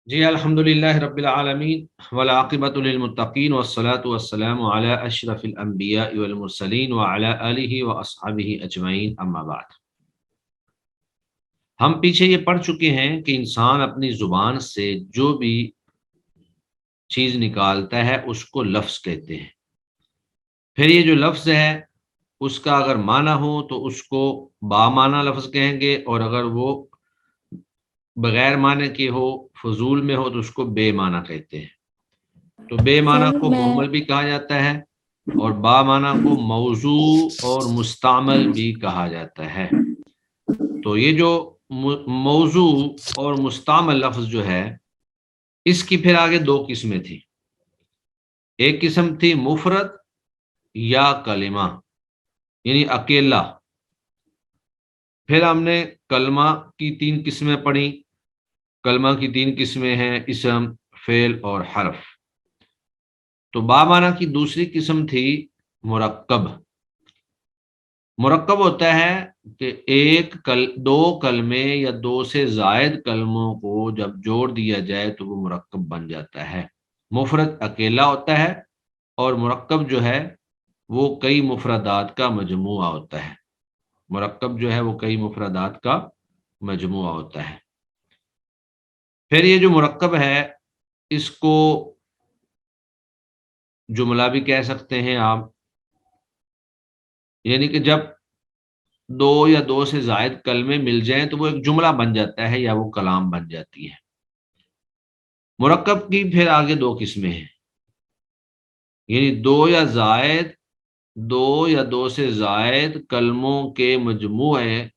جی الحمدللہ رب العالمین والعاقبۃ للمتقین والصلاة والسلام علی اشرف الانبیاء والمرسلین وعلی آلہ واصحابہ اجمعین اما بعد۔ ہم پیچھے یہ پڑھ چکے ہیں کہ انسان اپنی زبان سے جو بھی چیز نکالتا ہے اس کو لفظ کہتے ہیں۔ پھر یہ جو لفظ ہے اس کا اگر معنی ہو تو اس کو با معنی لفظ کہیں گے، اور اگر وہ بغیر معنی کے ہو، فضول میں ہو، تو اس کو بے معنی کہتے ہیں۔ تو بے معنی سر کو میں مہمل بھی کہا جاتا ہے، اور با معنی کو موضوع اور مستعمل بھی کہا جاتا ہے۔ تو یہ جو موضوع اور مستعمل لفظ جو ہے، اس کی پھر آگے دو قسمیں تھیں۔ ایک قسم تھی مفرد یا کلمہ، یعنی اکیلا۔ پھر ہم نے کلمہ کی تین قسمیں پڑھی۔ کلمہ کی تین قسمیں ہیں: اسم، فعل اور حرف۔ تو با معنی کی دوسری قسم تھی مرکب۔ مرکب ہوتا ہے کہ دو کلمے یا دو سے زائد کلموں کو جب جوڑ دیا جائے تو وہ مرکب بن جاتا ہے۔ مفرد اکیلا ہوتا ہے، اور مرکب جو ہے وہ کئی مفردات کا مجموعہ ہوتا ہے۔ مرکب جو ہے وہ کئی مفردات کا مجموعہ ہوتا ہے۔ پھر یہ جو مرکب ہے اس کو جملہ بھی کہہ سکتے ہیں آپ، یعنی کہ جب دو یا دو سے زائد کلمے مل جائیں تو وہ ایک جملہ بن جاتا ہے یا وہ کلام بن جاتی ہے۔ مرکب کی پھر آگے دو قسمیں ہیں، یعنی دو یا دو سے زائد کلموں کے مجموعے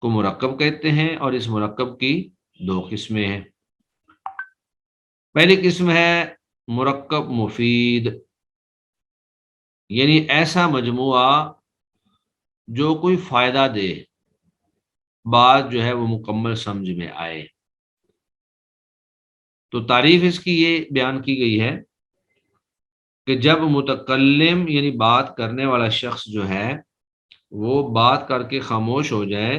کو مرکب کہتے ہیں، اور اس مرکب کی دو قسمیں ہیں۔ پہلی قسم ہے مرکب مفید، یعنی ایسا مجموعہ جو کوئی فائدہ دے، بات جو ہے وہ مکمل سمجھ میں آئے۔ تو تعریف اس کی یہ بیان کی گئی ہے کہ جب متکلم یعنی بات کرنے والا شخص جو ہے وہ بات کر کے خاموش ہو جائے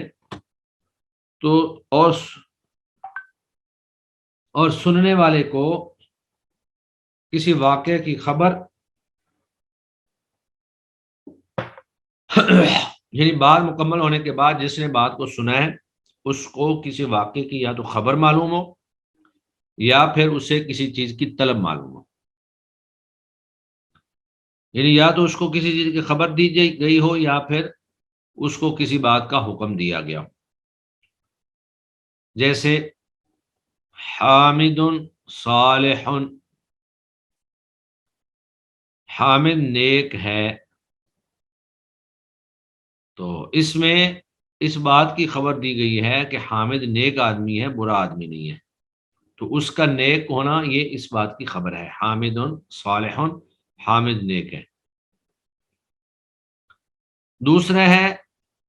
تو اور سننے والے کو کسی واقعے کی خبر یعنی بات مکمل ہونے کے بعد جس نے بات کو سنا ہے اس کو کسی واقعے کی یا تو خبر معلوم ہو یا پھر اسے کسی چیز کی طلب معلوم ہو، یعنی یا تو اس کو کسی چیز کی خبر دی گئی ہو یا پھر اس کو کسی بات کا حکم دیا گیا ہو۔ جیسے حامد صالح، حامد نیک ہے، تو اس میں اس بات کی خبر دی گئی ہے کہ حامد نیک آدمی ہے، برا آدمی نہیں ہے۔ تو اس کا نیک ہونا یہ اس بات کی خبر ہے، حامد صالح، حامد نیک ہے۔ دوسرا ہے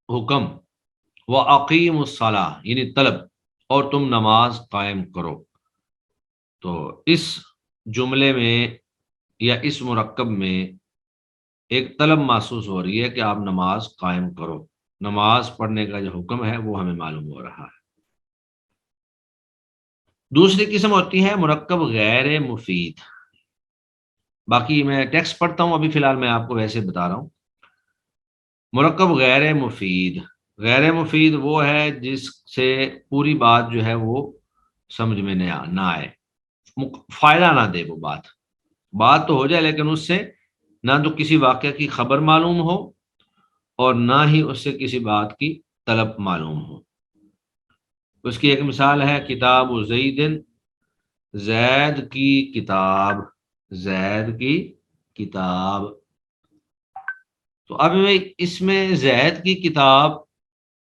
حکم، وَأَقِیمُوا الصَّلَاةَ، یعنی طلب، اور تم نماز قائم کرو۔ تو اس جملے میں یا اس مرکب میں ایک طلب محسوس ہو رہی ہے کہ آپ نماز قائم کرو۔ نماز پڑھنے کا جو حکم ہے وہ ہمیں معلوم ہو رہا ہے۔ دوسری قسم ہوتی ہے مرکب غیر مفید۔ باقی میں ٹیکسٹ پڑھتا ہوں، ابھی فی الحال میں آپ کو ویسے بتا رہا ہوں۔ مرکب غیر مفید، غیر مفید وہ ہے جس سے پوری بات جو ہے وہ سمجھ میں نہ آئے، فائدہ نہ دے۔ وہ بات تو ہو جائے لیکن اس سے نہ تو کسی واقعہ کی خبر معلوم ہو اور نہ ہی اس سے کسی بات کی طلب معلوم ہو۔ اس کی ایک مثال ہے کتاب زید، زید کی کتاب، زید کی کتاب۔ تو اب اس میں زید کی کتاب،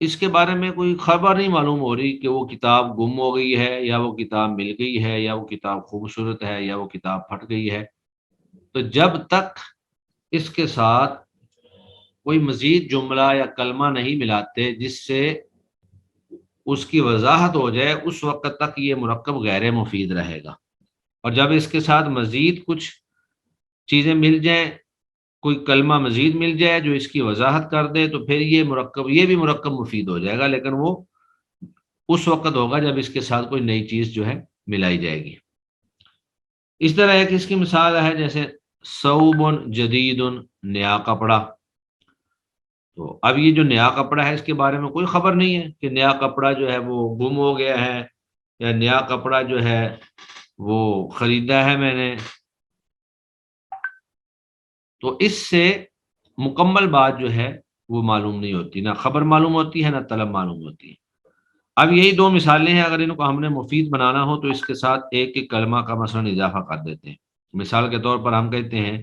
اس کے بارے میں کوئی خبر نہیں معلوم ہو رہی کہ وہ کتاب گم ہو گئی ہے یا وہ کتاب مل گئی ہے یا وہ کتاب خوبصورت ہے یا وہ کتاب پھٹ گئی ہے۔ تو جب تک اس کے ساتھ کوئی مزید جملہ یا کلمہ نہیں ملاتے جس سے اس کی وضاحت ہو جائے، اس وقت تک یہ مرکب غیر مفید رہے گا۔ اور جب اس کے ساتھ مزید کچھ چیزیں مل جائیں، کوئی کلمہ مزید مل جائے جو اس کی وضاحت کر دے، تو پھر یہ بھی مرکب مفید ہو جائے گا، لیکن وہ اس وقت ہوگا جب اس کے ساتھ کوئی نئی چیز جو ہے ملائی جائے گی۔ اس طرح ایک اس کی مثال ہے جیسے ثوب جدید، نیا کپڑا۔ تو اب یہ جو نیا کپڑا ہے اس کے بارے میں کوئی خبر نہیں ہے کہ نیا کپڑا جو ہے وہ گم ہو گیا ہے یا نیا کپڑا جو ہے وہ خریدا ہے میں نے، تو اس سے مکمل بات جو ہے وہ معلوم نہیں ہوتی، نہ خبر معلوم ہوتی ہے نہ طلب معلوم ہوتی ہے۔ اب یہی دو مثالیں ہیں، اگر ان کو ہم نے مفید بنانا ہو تو اس کے ساتھ ایک ایک کلمہ کا مثلا اضافہ کر دیتے ہیں۔ مثال کے طور پر ہم کہتے ہیں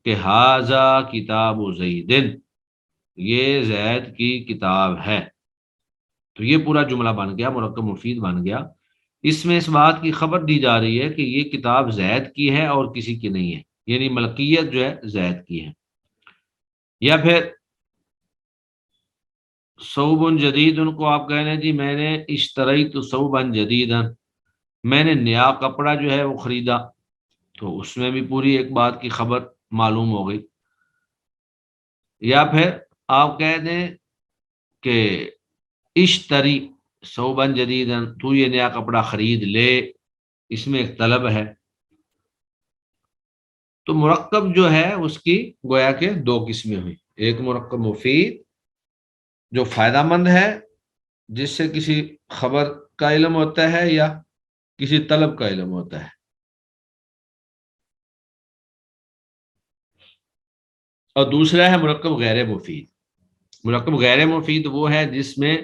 کہ ھذا کتاب زید، یہ زید کی کتاب ہے، تو یہ پورا جملہ بن گیا، مرکب مفید بن گیا۔ اس میں اس بات کی خبر دی جا رہی ہے کہ یہ کتاب زید کی ہے اور کسی کی نہیں ہے، یعنی ملکیت جو ہے زید کی ہے۔ یا پھر ثوب جدید، ان کو آپ کہہ رہے ہیں جی میں نے اشتریت ثوبا جدیدا، میں نے نیا کپڑا جو ہے وہ خریدا، تو اس میں بھی پوری ایک بات کی خبر معلوم ہو گئی۔ یا پھر آپ کہہ دیں کہ اشتری ثوبا جدیدا، تو یہ نیا کپڑا خرید لے، اس میں ایک طلب ہے۔ تو مرکب جو ہے اس کی گویا کہ دو قسمیں ہوئی، ایک مرکب مفید جو فائدہ مند ہے، جس سے کسی خبر کا علم ہوتا ہے یا کسی طلب کا علم ہوتا ہے، اور دوسرا ہے مرکب غیر مفید۔ مرکب غیر مفید وہ ہے جس میں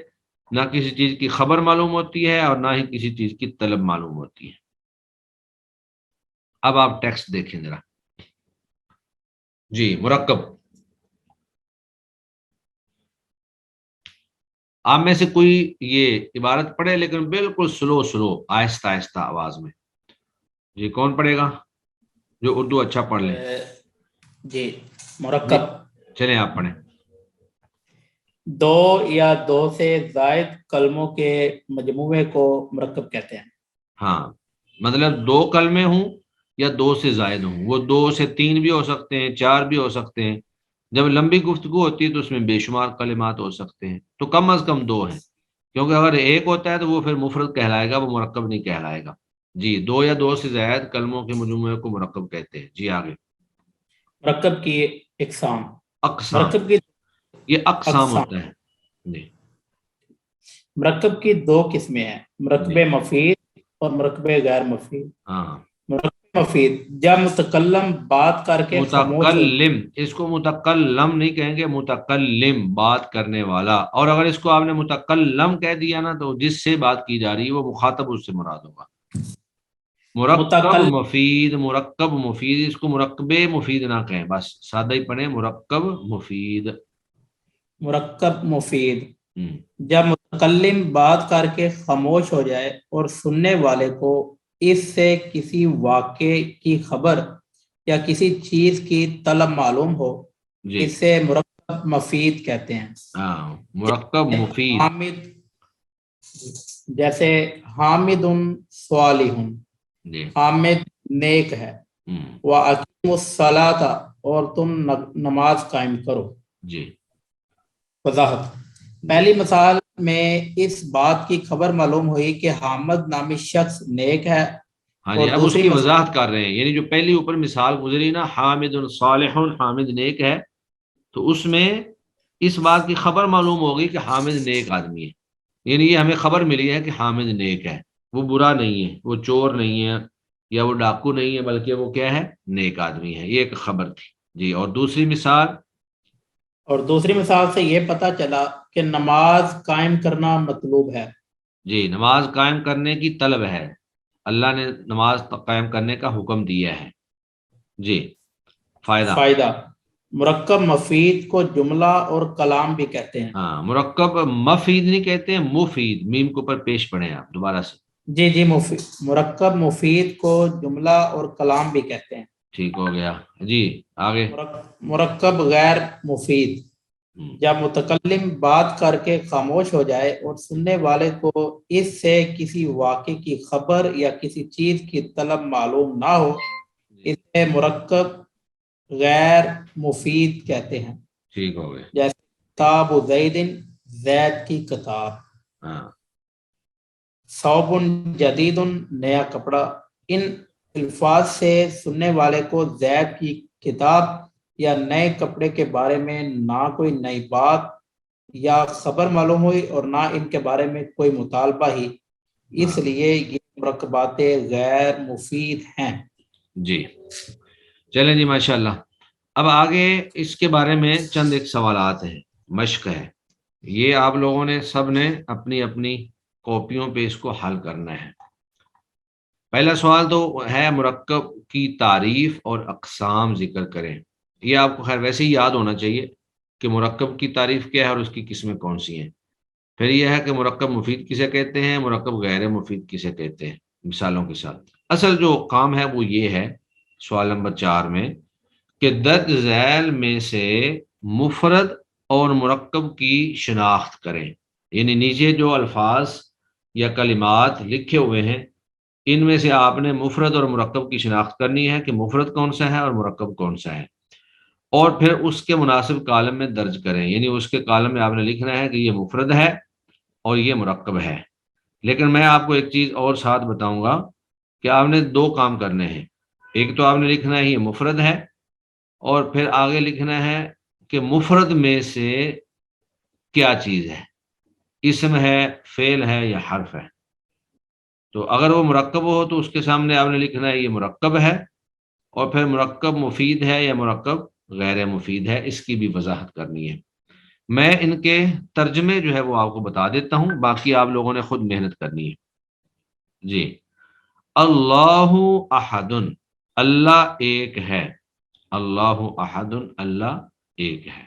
نہ کسی چیز کی خبر معلوم ہوتی ہے اور نہ ہی کسی چیز کی طلب معلوم ہوتی ہے۔ اب آپ ٹیکسٹ دیکھیں ذرا۔ جی مرکب، آپ میں سے کوئی یہ عبارت پڑھے لیکن بالکل سلو آہستہ آہستہ آواز میں۔ جی کون پڑھے گا جو اردو اچھا پڑھ لیں؟ جی مرکب، چلیں آپ پڑھیں۔ دو یا دو سے زائد کلموں کے مجموعے کو مرکب کہتے ہیں۔ ہاں، مطلب دو کلمے ہوں یا دو سے زائد ہوں، وہ دو سے تین بھی ہو سکتے ہیں، چار بھی ہو سکتے ہیں۔ جب لمبی گفتگو ہوتی ہے تو اس میں بے شمار کلمات ہو سکتے ہیں، تو کم از کم دو ہیں، کیونکہ اگر ایک ہوتا ہے تو وہ پھر مفرد کہلائے گا، وہ مرکب نہیں کہلائے گا۔ جی دو یا دو سے زائد کلموں کے مجموعے کو مرکب کہتے ہیں۔ جی آگے۔ مرکب کی اقسام، اقسام، مرکب کی یہ اقسام اقسام، ہوتا ہے۔ جی مرکب کی دو قسمیں ہیں، مرکب جی مفید اور مرکب غیر مفید۔ ہاں، مرکب مفید جب متکلم بات کر کے خاموش ہو، متکلم، اس کو متکلم نہیں کہیں گے، متکلم بات کرنے والا، اور اگر اس کو آپ نے متکلم کہہ دیا نا تو جس سے بات کی جا رہی ہے وہ مخاطب اس سے مراد ہوگا۔ مرکب متکلم، مفید، مرکب مفید، اس کو مرکب مفید نہ کہیں، بس سادہ ہی پڑھیں مرکب مفید۔ مرکب مفید ہم، جب متکلم بات کر کے خاموش ہو جائے اور سننے والے کو اس سے کسی واقعے کی خبر یا کسی چیز کی طلب معلوم ہو، جی اسے مرکب مفید کہتے ہیں۔ ہاں، مرکب مفید۔ حامد، جیسے حامد صالح، جی حامد نیک ہے، ہم، وَأَقِیمُوا الصَّلَاةَ اور تم نماز قائم کرو۔ جی وضاحت، جی پہلی مثال میں اس بات کی خبر معلوم ہوئی کہ حامد نامی شخص نیک ہے، ہاں جی، اور اب اس دوسری کی مثال، وضاحت کر رہے ہیں، یعنی جو پہلی اوپر مثال گزری نا، حامد صالح، حامد نیک ہے، تو اس میں اس بات کی خبر معلوم ہوگی کہ حامد نیک آدمی ہے، یعنی یہ ہمیں خبر ملی ہے کہ حامد نیک ہے، وہ برا نہیں ہے، وہ چور نہیں ہے یا وہ ڈاکو نہیں ہے، بلکہ وہ کیا ہے، نیک آدمی ہے، یہ ایک خبر تھی۔ جی اور دوسری مثال؟ اور دوسری مثال سے یہ پتہ چلا کہ نماز قائم کرنا مطلوب ہے۔ جی نماز قائم کرنے کی طلب ہے، اللہ نے نماز قائم کرنے کا حکم دیا ہے۔ جی فائدہ، فائدہ، مرکب مفید کو جملہ اور کلام بھی کہتے ہیں۔ ہاں مرکب مفید نہیں کہتے ہیں، مفید، میم کے اوپر پیش پڑھیں آپ دوبارہ سے۔ جی جی، مفید، مرکب مفید کو جملہ اور کلام بھی کہتے ہیں۔ ٹھیک ہو گیا۔ جی آگے۔ مرکب غیر مفید ہم، جب متکلم بات کر کے خاموش ہو جائے اور سننے والے کو اس سے کسی واقعے کی خبر یا کسی چیز کی طلب معلوم نہ ہو، اسے مرکب غیر مفید کہتے ہیں۔ ٹھیک ہو گئے۔ جیسے، کتاب زید، زید کی کتاب۔ ہاں، صوبن جدید، نیا کپڑا۔ ان الفاظ سے سننے والے کو زید کی کتاب یا نئے کپڑے کے بارے میں نہ کوئی نئی بات یا خبر معلوم ہوئی اور نہ ان کے بارے میں کوئی مطالبہ ہی، اس لیے یہ مرکبات غیر مفید ہیں۔ جی چلیں جی، ماشاءاللہ۔ اب آگے اس کے بارے میں چند ایک سوالات ہیں، مشق ہے، یہ آپ لوگوں نے سب نے اپنی اپنی کاپیوں پہ اس کو حل کرنا ہے۔ پہلا سوال تو ہے مرکب کی تعریف اور اقسام ذکر کریں۔ یہ آپ کو خیر ویسے ہی یاد ہونا چاہیے کہ مرکب کی تعریف کیا ہے اور اس کی قسمیں کون سی ہیں۔ پھر یہ ہے کہ مرکب مفید کسے کہتے ہیں، مرکب غیر مفید کسے کہتے ہیں، مثالوں کے ساتھ۔ اصل جو کام ہے وہ یہ ہے سوال نمبر 4 میں کہ درج ذیل میں سے مفرد اور مرکب کی شناخت کریں، یعنی نیچے جو الفاظ یا کلمات لکھے ہوئے ہیں ان میں سے آپ نے مفرد اور مرکب کی شناخت کرنی ہے کہ مفرد کون سا ہے اور مرکب کون سا ہے، اور پھر اس کے مناسب کالم میں درج کریں، یعنی اس کے کالم میں آپ نے لکھنا ہے کہ یہ مفرد ہے اور یہ مرکب ہے۔ لیکن میں آپ کو ایک چیز اور ساتھ بتاؤں گا کہ آپ نے 2 کام کرنے ہیں۔ ایک تو آپ نے لکھنا ہے یہ مفرد ہے، اور پھر آگے لکھنا ہے کہ مفرد میں سے کیا چیز ہے، اسم ہے، فعل ہے یا حرف ہے۔ تو اگر وہ مرکب ہو تو اس کے سامنے آپ نے لکھنا ہے یہ مرکب ہے، اور پھر مرکب مفید ہے یا مرکب غیر مفید ہے، اس کی بھی وضاحت کرنی ہے۔ میں ان کے ترجمے جو ہے وہ آپ کو بتا دیتا ہوں، باقی آپ لوگوں نے خود محنت کرنی ہے۔ جی، اللہ احد، اللہ ایک ہے، اللہ احد، اللہ ایک ہے۔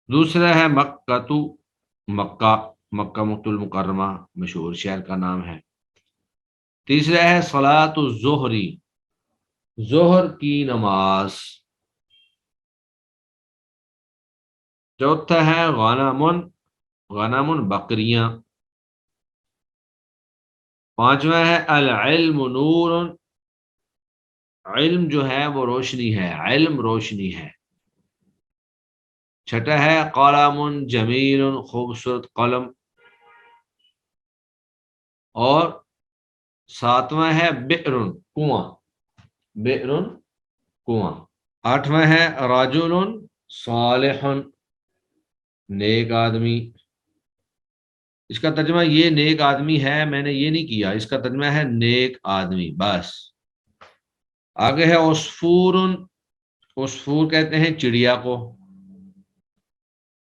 دوسرا ہے مکہ، مکہ، مکہ المکرمہ مشہور شہر کا نام ہے۔ تیسرا ہے صلاۃ الظہر، ظہر کی نماز۔ چوتھا ہے غنم، غنم بکریاں۔ پانچواں ہے العلم نور، علم جو ہے وہ روشنی ہے، علم روشنی ہے۔ چھٹا ہے قلم جمیل، خوبصورت قلم۔ اور ساتواں ہے بئر، کنواں، بئر کنواں۔ آٹھواں ہے رجل صالح، نیک آدمی۔ اس کا ترجمہ یہ نیک آدمی ہے، میں نے یہ نہیں کیا، اس کا ترجمہ ہے نیک آدمی بس۔ آگے ہے عصفور، عصفور کہتے ہیں چڑیا کو۔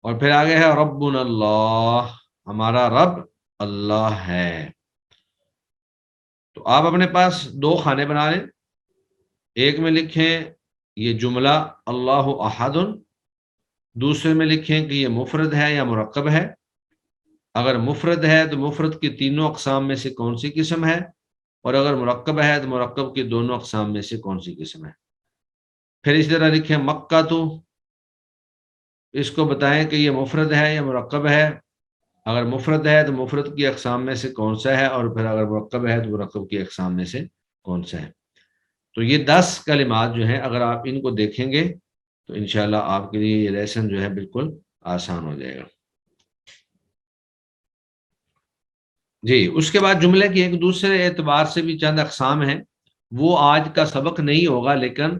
اور پھر آگے ہے ربنا اللہ، ہمارا رب اللہ ہے۔ تو آپ اپنے پاس 2 خانے بنا لیں، ایک میں لکھیں یہ جملہ اللہ احد، دوسرے میں لکھیں کہ یہ مفرد ہے یا مرکب ہے۔ اگر مفرد ہے تو مفرد کی تینوں اقسام میں سے کون سی قسم ہے، اور اگر مرکب ہے تو مرکب کی دونوں اقسام میں سے کون سی قسم ہے۔ پھر اسی طرح لکھیں مکہ تو، اس کو بتائیں کہ یہ مفرد ہے یا مرکب ہے، اگر مفرد ہے تو مفرد کی اقسام میں سے کون سا ہے، اور پھر اگر مرکب ہے تو مرکب کی اقسام میں سے کون سا ہے۔ تو یہ 10 کلمات جو ہیں اگر آپ ان کو دیکھیں گے تو انشاءاللہ آپ کے لیے یہ لیسن جو ہے بالکل آسان ہو جائے گا۔ جی، اس کے بعد جملے کی ایک دوسرے اعتبار سے بھی چند اقسام ہیں، وہ آج کا سبق نہیں ہوگا، لیکن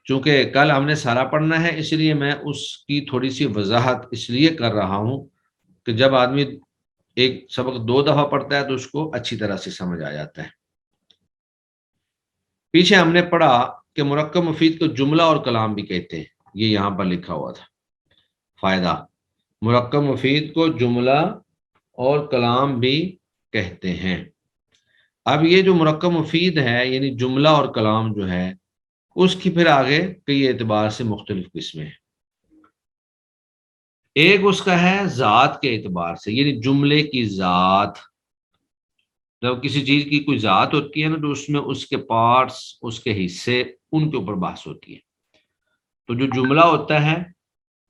چونکہ کل ہم نے سارا پڑھنا ہے اس لیے میں اس کی تھوڑی سی وضاحت اس لیے کر رہا ہوں کہ جب آدمی ایک سبق 2 دفعہ پڑھتا ہے تو اس کو اچھی طرح سے سمجھ آ جاتا ہے۔ پیچھے ہم نے پڑھا کہ مرکب مفید کو جملہ اور کلام بھی کہتے ہیں، یہ یہاں پر لکھا ہوا تھا فائدہ، مرکب مفید کو جملہ اور کلام بھی کہتے ہیں۔ اب یہ جو مرکب مفید ہے یعنی جملہ اور کلام جو ہے اس کی پھر آگے کئی اعتبار سے مختلف قسمیں ہیں۔ ایک اس کا ہے ذات کے اعتبار سے، یعنی جملے کی ذات، جب کسی چیز کی کوئی ذات ہوتی ہے نا تو اس میں اس کے پارٹس، اس کے حصے، ان کے اوپر بحث ہوتی ہے۔ تو جو جملہ ہوتا ہے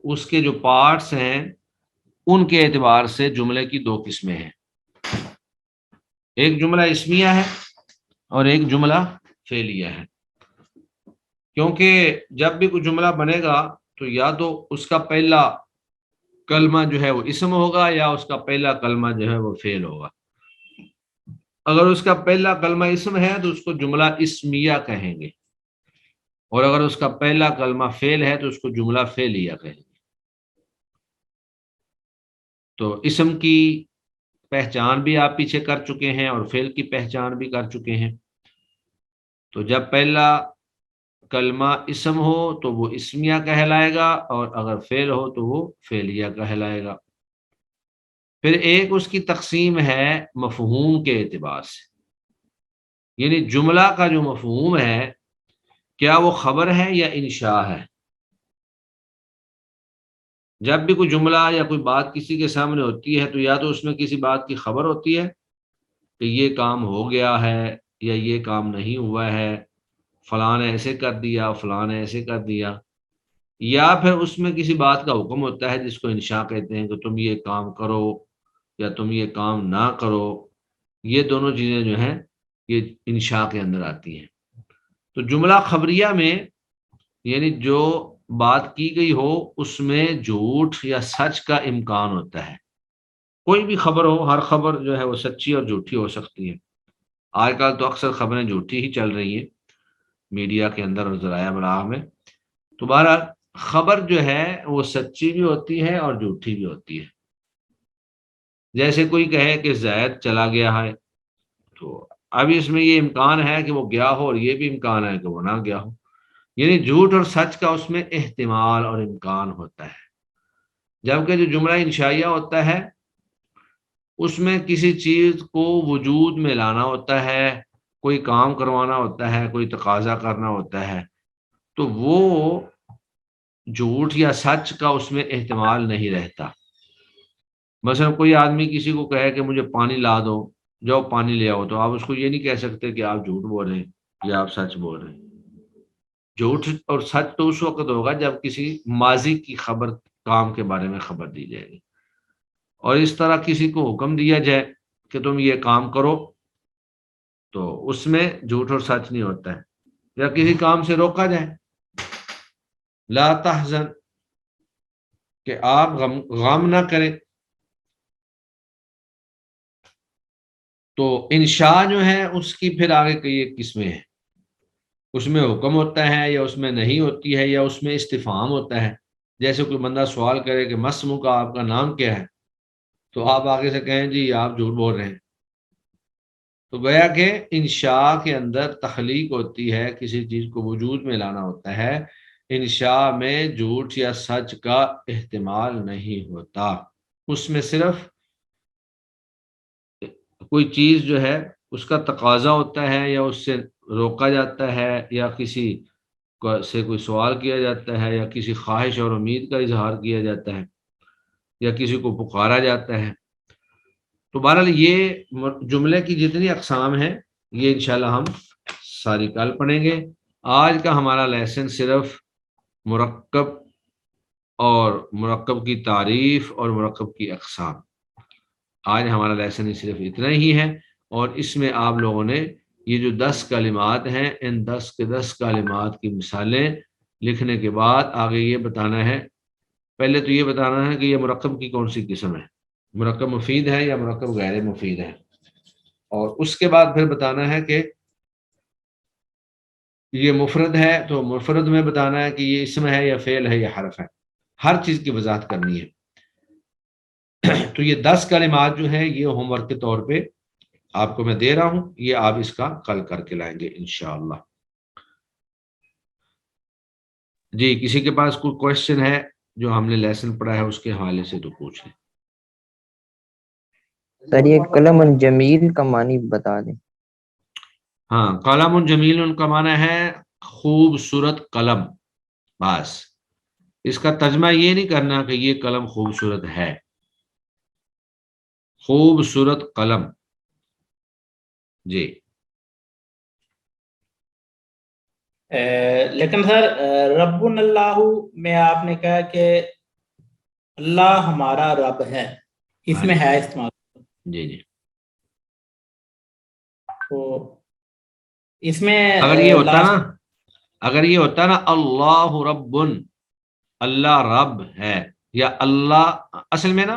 اس کے جو پارٹس ہیں ان کے اعتبار سے جملے کی 2 قسمیں ہیں، ایک جملہ اسمیہ ہے اور ایک جملہ فعلیہ ہے۔ کیونکہ جب بھی کوئی جملہ بنے گا تو یا تو اس کا پہلا کلمہ جو ہے وہ اسم ہوگا یا اس کا پہلا کلمہ جو ہے وہ فعل ہوگا. اگر اس کا پہلا کلمہ اسم ہے تو اس کو جملہ اسمیہ کہیں گے، اور اگر اس کا پہلا کلمہ فعل ہے تو اس کو جملہ فعلیہ کہیں گے. تو اسم کی پہچان بھی آپ پیچھے کر چکے ہیں اور فعل کی پہچان بھی کر چکے ہیں. تو جب پہلا کلمہ اسم ہو تو وہ اسمیہ کہلائے گا، اور اگر فعل ہو تو وہ فعلیہ کہلائے گا. پھر ایک اس کی تقسیم ہے مفہوم کے اعتبار سے، یعنی جملہ کا جو مفہوم ہے کیا وہ خبر ہے یا انشاء ہے. جب بھی کوئی جملہ یا کوئی بات کسی کے سامنے ہوتی ہے تو یا تو اس میں کسی بات کی خبر ہوتی ہے کہ یہ کام ہو گیا ہے یا یہ کام نہیں ہوا ہے، فلاں نے ایسے کر دیا، فلاں نے ایسے کر دیا، یا پھر اس میں کسی بات کا حکم ہوتا ہے جس کو انشاء کہتے ہیں کہ تم یہ کام کرو یا تم یہ کام نہ کرو. یہ دونوں چیزیں جو ہیں یہ انشاء کے اندر آتی ہیں. تو جملہ خبریہ میں یعنی جو بات کی گئی ہو اس میں جھوٹ یا سچ کا امکان ہوتا ہے. کوئی بھی خبر ہو، ہر خبر جو ہے وہ سچی اور جھوٹی ہو سکتی ہے. آج کل تو اکثر خبریں جھوٹی ہی چل رہی ہیں میڈیا کے اندر اور ذرائع ابلاغ میں. تو بہرحال خبر جو ہے وہ سچی بھی ہوتی ہے اور جھوٹی بھی ہوتی ہے. جیسے کوئی کہے کہ زید چلا گیا ہے، تو اب اس میں یہ امکان ہے کہ وہ گیا ہو اور یہ بھی امکان ہے کہ وہ نہ گیا ہو. یعنی جھوٹ اور سچ کا اس میں احتمال اور امکان ہوتا ہے. جبکہ جو جملہ انشائیہ ہوتا ہے اس میں کسی چیز کو وجود میں لانا ہوتا ہے، کوئی کام کروانا ہوتا ہے، کوئی تقاضا کرنا ہوتا ہے، تو وہ جھوٹ یا سچ کا اس میں احتمال نہیں رہتا. مثلا کوئی آدمی کسی کو کہے کہ مجھے پانی لا دو، جاؤ پانی لے آؤ، تو آپ اس کو یہ نہیں کہہ سکتے کہ آپ جھوٹ بول رہے ہیں یا آپ سچ بول رہے ہیں. جھوٹ اور سچ تو اس وقت ہوگا جب کسی ماضی کی خبر، کام کے بارے میں خبر دی جائے گی. اور اس طرح کسی کو حکم دیا جائے کہ تم یہ کام کرو تو اس میں جھوٹ اور سچ نہیں ہوتا ہے. یا کسی کام سے روکا جائے، لا تحزن، کہ آپ غم نہ کریں، تو انشاء جو ہے اس کی پھر آگے کئی ایک قسمیں ہیں. اس میں حکم ہوتا ہے یا اس میں نہیں ہوتی ہے، یا اس میں استفہام ہوتا ہے. جیسے کوئی بندہ سوال کرے کہ مسمو کا، آپ کا نام کیا ہے، تو آپ آگے سے کہیں جی آپ جھوٹ بول رہے ہیں. تو گویا کہ انشاء کے اندر تخلیق ہوتی ہے، کسی چیز کو وجود میں لانا ہوتا ہے. انشاء میں جھوٹ یا سچ کا احتمال نہیں ہوتا. اس میں صرف کوئی چیز جو ہے اس کا تقاضا ہوتا ہے یا اس سے روکا جاتا ہے، یا کسی سے کوئی سوال کیا جاتا ہے، یا کسی خواہش اور امید کا اظہار کیا جاتا ہے، یا کسی کو پکارا جاتا ہے. تو بہرحال یہ جملے کی جتنی اقسام ہیں یہ انشاءاللہ ہم ساری کل پڑھیں گے. آج کا ہمارا لیسن صرف مرکب اور مرکب کی تعریف اور مرکب کی اقسام، آج ہمارا لیسن صرف اتنا ہی ہے. اور اس میں آپ لوگوں نے یہ جو 10 کلمات ہیں، ان 10 کے 10 کلمات کی مثالیں لکھنے کے بعد آگے یہ بتانا ہے، پہلے تو یہ بتانا ہے کہ یہ مرکب کی کون سی قسم ہے، مرکب مفید ہے یا مرکب غیر مفید ہے. اور اس کے بعد پھر بتانا ہے کہ یہ مفرد ہے تو مفرد میں بتانا ہے کہ یہ اسم ہے یا فعل ہے یا حرف ہے. ہر چیز کی وضاحت کرنی ہے. تو یہ 10 کلمات جو ہیں یہ ہوم ورک کے طور پہ آپ کو میں دے رہا ہوں، یہ آپ اس کا کل کر کے لائیں گے انشاءاللہ. جی کسی کے پاس کوئی کوشچن ہے جو ہم نے لیسن پڑھا ہے اس کے حوالے سے تو پوچھ لیں. سر یہ قلم جمیل کا معنی بتا دیں. ہاں، قلم جمیل کا معنی ہے خوبصورت قلم. بس اس کا ترجمہ یہ نہیں کرنا کہ یہ قلم خوبصورت ہے، خوبصورت قلم. جی لیکن سر رب اللہ میں آپ نے کہا کہ اللہ ہمارا رب ہے، اس میں ہے استعمال. جی جی تو اس میں اگر یہ ہوتا نا اللہ رب، اللہ رب ہے، یا اللہ، اصل میں نا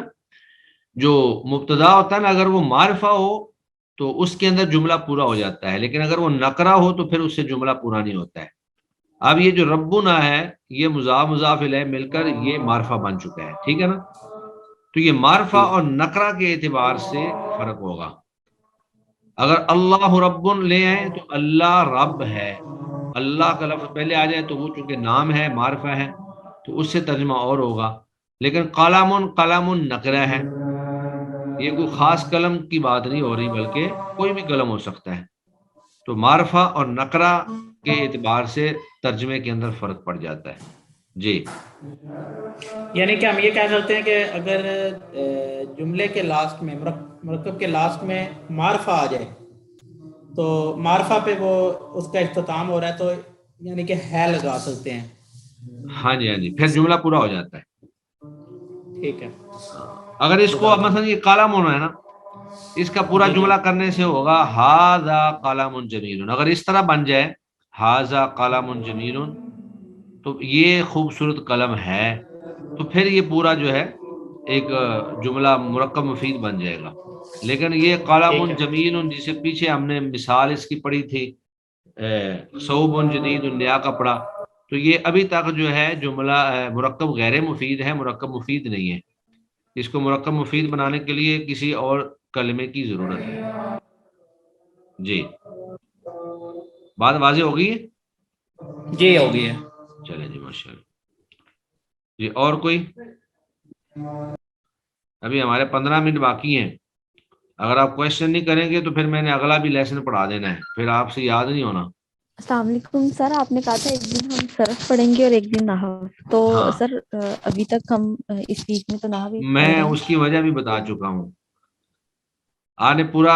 جو مبتدا ہوتا ہے نا، اگر وہ معرفہ ہو تو اس کے اندر جملہ پورا ہو جاتا ہے، لیکن اگر وہ نکرہ ہو تو پھر اس سے جملہ پورا نہیں ہوتا ہے۔ اب یہ جو ربنا ہے یہ مضاف مضاف الیہ مل کر یہ معرفہ بن چکا ہے، ٹھیک ہے نا؟ تو یہ معرفہ اور نکرہ کے اعتبار سے فرق ہوگا۔ اگر اللہ رب لے آئیں تو اللہ رب ہے، اللہ کا لفظ پہلے آ جائے تو وہ چونکہ نام ہے، معرفہ ہے، تو اس سے ترجمہ اور ہوگا۔ لیکن قلم قلم نکرہ ہے، یہ کوئی خاص قلم کی بات نہیں ہو رہی بلکہ کوئی بھی قلم ہو سکتا ہے۔ تو معرفہ اور نکرہ کے اعتبار سے ترجمے کے اندر فرق پڑ جاتا ہے۔ جی، یعنی کہ ہم یہ کہہ سکتے ہیں کہ اگر جملے کے لاسٹ میں مرکب کے لاسٹ میں معرفہ آ جائے تو معرفہ پہ وہ اس کا اختتام ہو رہا ہے، تو یعنی کہ ہے لگا سکتے ہیں۔ ہاں جی، ہاں جی، پھر جملہ پورا ہو جاتا ہے۔ ٹھیک ہے۔ اگر اس کو مثلا یہ قلم ہونا ہے نا، اس کا پورا جملہ کرنے سے ہوگا ھذا قلم جمیل۔ اگر اس طرح بن جائے ھذا قلم جمیل تو یہ خوبصورت قلم ہے، تو پھر یہ پورا جو ہے ایک جملہ مرکب مفید بن جائے گا۔ لیکن یہ قلم جمیل جسے پیچھے ہم نے مثال اس کی پڑھی تھی ثوب جدید، نیا کپڑا، تو یہ ابھی تک جو ہے جملہ مرکب غیر مفید ہے، مرکب مفید نہیں ہے۔ اس کو مرکب مفید بنانے کے لیے کسی اور کلمے کی ضرورت ہے۔ جی، بات واضح ہو گئی ہے؟ جی ہو گئی ہے۔ چلے جی، ماشاء اللہ۔ جی، اور کوئی؟ ابھی ہمارے 15 منٹ باقی ہیں، اگر آپ کوشچن نہیں کریں گے تو پھر میں نے اگلا بھی لیسن پڑھا دینا ہے، پھر آپ سے یاد نہیں ہونا۔ السلام علیکم سر، آپ نے کہا تھا ایک دن ہم صرف پڑھیں گے اور ایک دن نحو، تو ہاں، سر ابھی تک ہم اس ویک میں تو نحو ہی پڑھ میں رہے ہیں۔ اس کی وجہ بھی بتا چکا ہوں۔ آپ نے پورا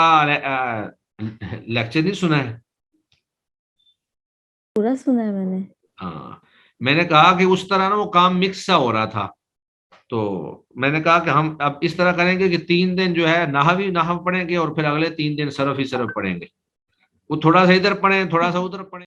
لیکچر نہیں سنا ہے؟ پورا سنا ہے میں نے۔ ہاں، میں نے کہا کہ اس طرح نا وہ کام مکس سا ہو رہا تھا، تو میں نے کہا کہ ہم اب اس طرح کریں گے کہ 3 دن جو ہے نحو پڑھیں گے اور پھر اگلے 3 دن صرف ہی صرف پڑھیں گے، وہ تھوڑا سا ادھر پڑھیں تھوڑا سا ادھر پڑھیں۔